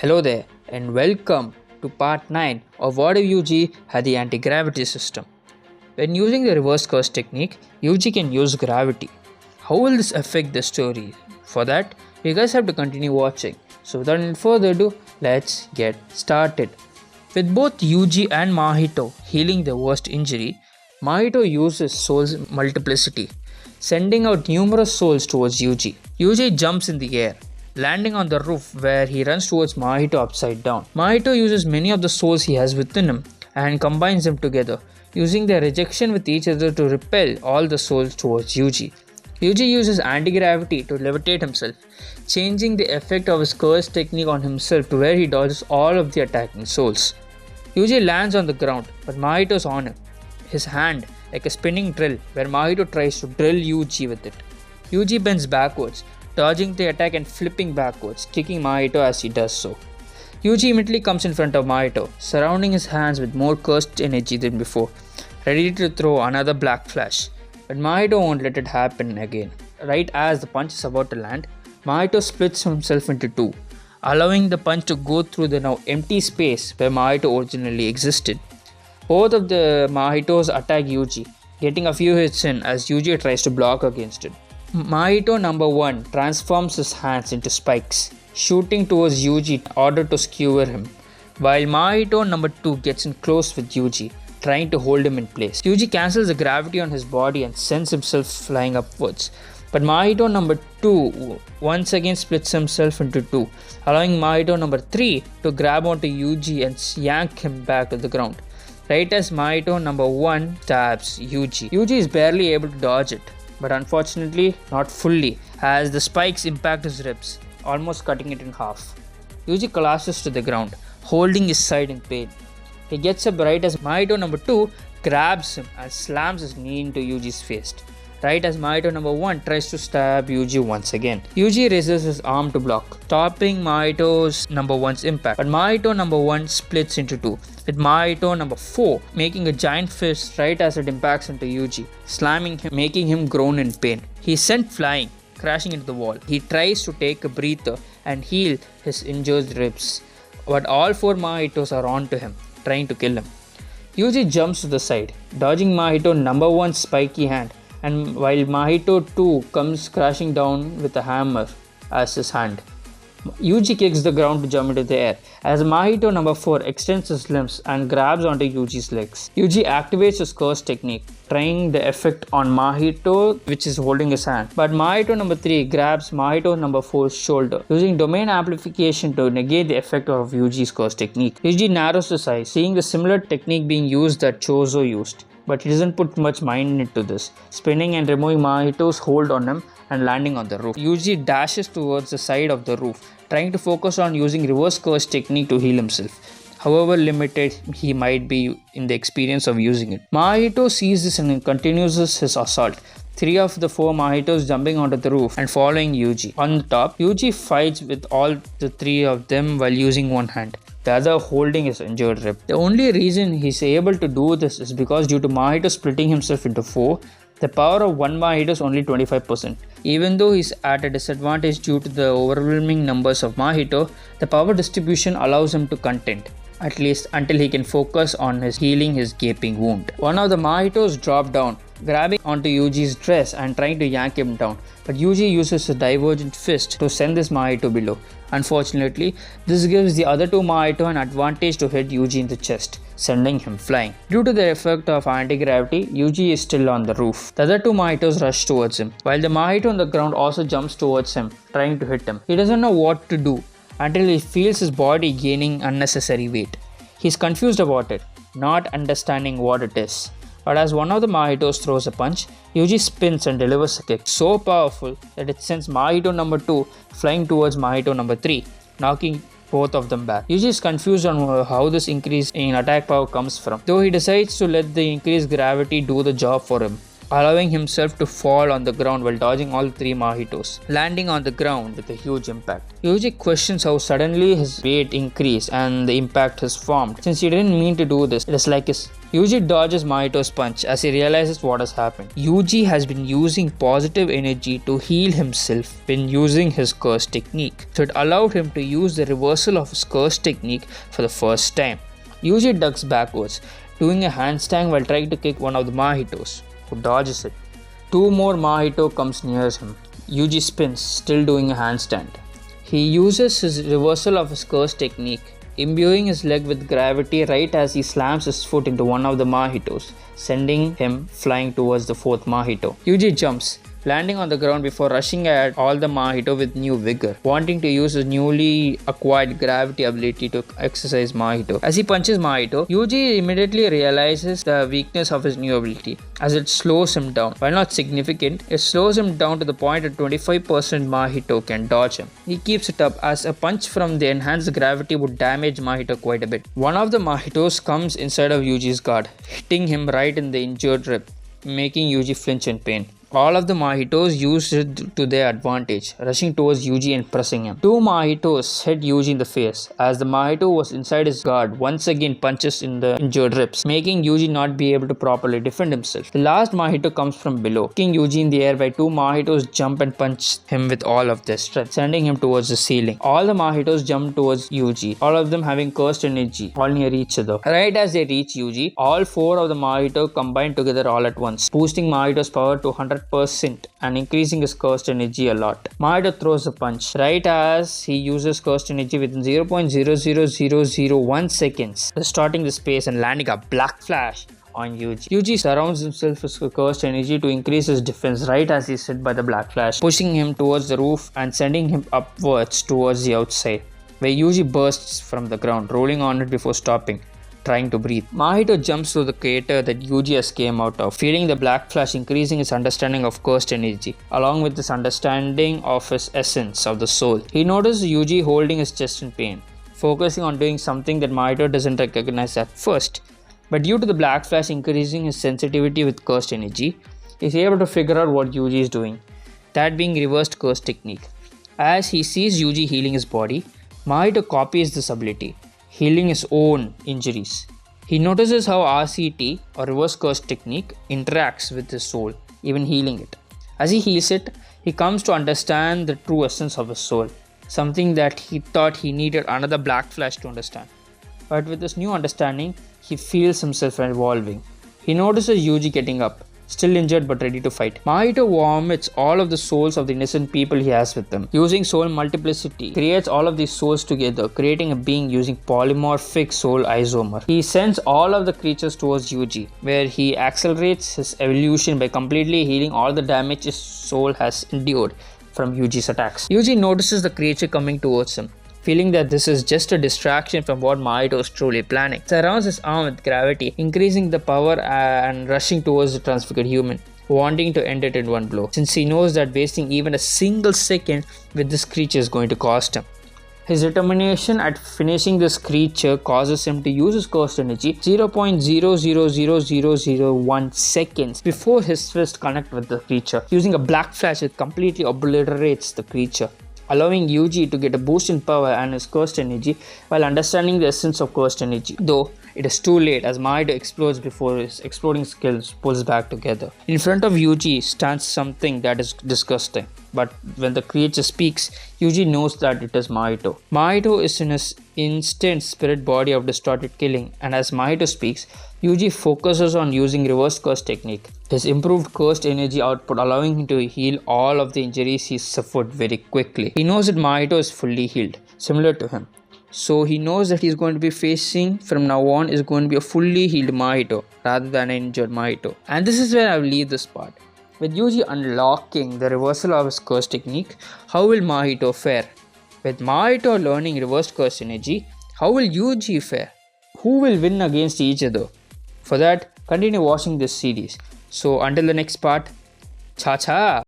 Hello there and welcome to part 9 of what if Yuji had the anti-gravity system. When using the reverse curse technique, Yuji can use gravity. How will this affect the story? For that, you guys have to continue watching. So without any further ado, let's get started. With both Yuji and Mahito healing their worst injury, Mahito uses soul's multiplicity, sending out numerous souls towards Yuji. Yuji jumps in the air, landing on the roof where he runs towards Mahito upside down. Mahito uses many of the souls he has within him and combines them together, using their rejection with each other to repel all the souls towards Yuji. Yuji uses anti-gravity to levitate himself, changing the effect of his curse technique on himself to where he dodges all of the attacking souls. Yuji lands on the ground, but Mahito's on him, his hand like a spinning drill where Mahito tries to drill Yuji with it. Yuji bends backwards, dodging the attack and flipping backwards, kicking Mahito as he does so. Yuji immediately comes in front of Mahito, surrounding his hands with more cursed energy than before, ready to throw another black flash. But Mahito won't let it happen again. Right as the punch is about to land, Mahito splits himself into two, allowing the punch to go through the now empty space where Mahito originally existed. Both of the Mahitos attack Yuji, getting a few hits in as Yuji tries to block against it. Mahito number 1 transforms his hands into spikes, shooting towards Yuji in order to skewer him, while Mahito number 2 gets in close with Yuji, trying to hold him in place. Yuji cancels the gravity on his body and sends himself flying upwards, but Mahito number 2 once again splits himself into two, allowing Mahito number 3 to grab onto Yuji and yank him back to the ground. Right as Mahito number 1 stabs Yuji, Yuji is barely able to dodge it, but unfortunately not fully, as the spikes impact his ribs, almost cutting it in half. Yuji collapses to the ground, holding his side in pain. He gets up right as Mahito number 2 grabs him and slams his knee into Yuji's face, right as Mahito number 1 tries to stab Yuji once again. Yuji raises his arm to block, stopping Mahito's number 1's impact, but Mahito number 1 splits into two, with Mahito number 4 making a giant fist right as it impacts into Yuji, slamming him, making him groan in pain. He is sent flying, crashing into the wall. He tries to take a breather and heal his injured ribs, but all 4 Mahitos are onto him, trying to kill him. Yuji jumps to the side, dodging Mahito number 1's spiky hand, and while Mahito 2 comes crashing down with a hammer as his hand. Yuji kicks the ground to jump into the air as Mahito number 4 extends his limbs and grabs onto Yuji's legs. Yuji activates his curse technique, trying the effect on Mahito, which is holding his hand, but Mahito number 3 grabs Mahito number 4's shoulder, using domain amplification to negate the effect of Yuji's curse technique. Yuji narrows his eyes, seeing the similar technique being used that Chozo used, but he doesn't put much mind into this, spinning and removing Mahito's hold on him and landing on the roof. Yuji dashes towards the side of the roof, trying to focus on using reverse curse technique to heal himself, however limited he might be in the experience of using it. Mahito sees this and continues his assault, 3 of the 4 Mahitos jumping onto the roof and following Yuji. On the top, Yuji fights with all the 3 of them while using one hand, the other holding his injured rib. The only reason he's able to do this is because due to Mahito splitting himself into 4, the power of one Mahito is only 25%. Even though he's at a disadvantage due to the overwhelming numbers of Mahito, the power distribution allows him to contend, at least until he can focus on healing his gaping wound. One of the Mahitos drop down, grabbing onto Yuji's dress and trying to yank him down, but Yuji uses a divergent fist to send this Mahito below. Unfortunately, this gives the other 2 Mahito an advantage to hit Yuji in the chest, sending him flying. Due to the effect of anti-gravity, Yuji is still on the roof. The other 2 Mahitos rush towards him, while the Mahito on the ground also jumps towards him, trying to hit him. He doesn't know what to do until he feels his body gaining unnecessary weight. He's confused about it, not understanding what it is. But as one of the Mahitos throws a punch, Yuji spins and delivers a kick so powerful that it sends Mahito number 2 flying towards Mahito number 3, knocking both of them back. Yuji is confused on how this increase in attack power comes from, though he decides to let the increased gravity do the job for him, allowing himself to fall on the ground while dodging all three mahitos, landing on the ground with a huge impact. Yuji questions how suddenly his weight increased and the impact has formed. Since he didn't mean to do this, it is like his Yuji dodges Mahito's punch as he realizes what has happened. Yuji has been using positive energy to heal himself when using his curse technique, so it allowed him to use the reversal of his curse technique for the first time. Yuji ducks backwards, doing a handstand while trying to kick one of the Mahitos, who dodges it. Two more Mahito comes near him. Yuji spins, still doing a handstand. He uses his reversal of his curse technique, imbuing his leg with gravity right as he slams his foot into one of the Mahitos, sending him flying towards the fourth Mahito. Yuji jumps, landing on the ground before rushing at all the Mahito with new vigor, wanting to use his newly acquired gravity ability to exercise Mahito. As he punches Mahito, Yuji immediately realizes the weakness of his new ability, as it slows him down. While not significant, it slows him down to the point that 25% Mahito can dodge him. He keeps it up as a punch from the enhanced gravity would damage Mahito quite a bit. One of the Mahitos comes inside of Yuji's guard, hitting him right in the injured rib, making Yuji flinch in pain. All of the Mahitos used it to their advantage, rushing towards Yuji and pressing him. Two Mahitos hit Yuji in the face, as the Mahito was inside his guard once again punches in the injured ribs, making Yuji not be able to properly defend himself. The last Mahito comes from below, kicking Yuji in the air while two Mahitos jump and punch him with all of their strength, sending him towards the ceiling. All the Mahitos jump towards Yuji, all of them having cursed energy, all near each other. Right as they reach Yuji, all four of the Mahito combine together all at once, boosting Mahito's power to 100% and increasing his cursed energy a lot. Mahito throws a punch right as he uses cursed energy within 0.00001 seconds, distorting the space and landing a black flash on Yuji. Yuji surrounds himself with cursed energy to increase his defense right as he is hit by the black flash, pushing him towards the roof and sending him upwards towards the outside, where Yuji bursts from the ground, rolling on it before stopping, trying to breathe. Mahito jumps through the crater that Yuji has came out of, feeling the black flash, increasing his understanding of cursed energy, along with his understanding of his essence of the soul. He notices Yuji holding his chest in pain, focusing on doing something that Mahito doesn't recognize at first. But due to the black flash increasing his sensitivity with cursed energy, he is able to figure out what Yuji is doing, that being reversed curse technique. As he sees Yuji healing his body, Mahito copies this ability, healing his own injuries. He notices how RCT, or reverse curse technique, interacts with his soul, even healing it. As he heals it, he comes to understand the true essence of his soul, something that he thought he needed another black flash to understand. But with this new understanding, he feels himself evolving. He notices Yuji getting up, still injured but ready to fight. Mahito vomits all of the souls of the innocent people he has with him. Using soul multiplicity, creates all of these souls together, creating a being using polymorphic soul isomer. He sends all of the creatures towards Yuji, where he accelerates his evolution by completely healing all the damage his soul has endured from Yuji's attacks. Yuji notices the creature coming towards him, feeling that this is just a distraction from what Mahito is truly planning. Surrounds his arm with gravity, increasing the power and rushing towards the transfigured human, wanting to end it in one blow, since he knows that wasting even a single second with this creature is going to cost him. His determination at finishing this creature causes him to use his cursed energy 0.000001 seconds before his fist connects with the creature. Using a black flash, it completely obliterates the creature, allowing Yuji to get a boost in power and his cursed energy while understanding the essence of cursed energy. Though it is too late as Mahito explodes before his exploding skills pulls back together. In front of Yuji stands something that is disgusting, but when the creature speaks, Yuji knows that it is Mahito. Mahito is in his instant spirit body of distorted killing, and as Mahito speaks, Yuji focuses on using reverse curse technique, his improved cursed energy output allowing him to heal all of the injuries he suffered very quickly. He knows that Mahito is fully healed, similar to him. So he knows that he's going to be facing from now on is going to be a fully healed Mahito rather than an injured Mahito. And this is where I will leave this part. With Yuji unlocking the reversal of his curse technique, how will Mahito fare? With Mahito learning reversed curse energy, how will Yuji fare? Who will win against each other? For that, continue watching this series. So until the next part, cha cha!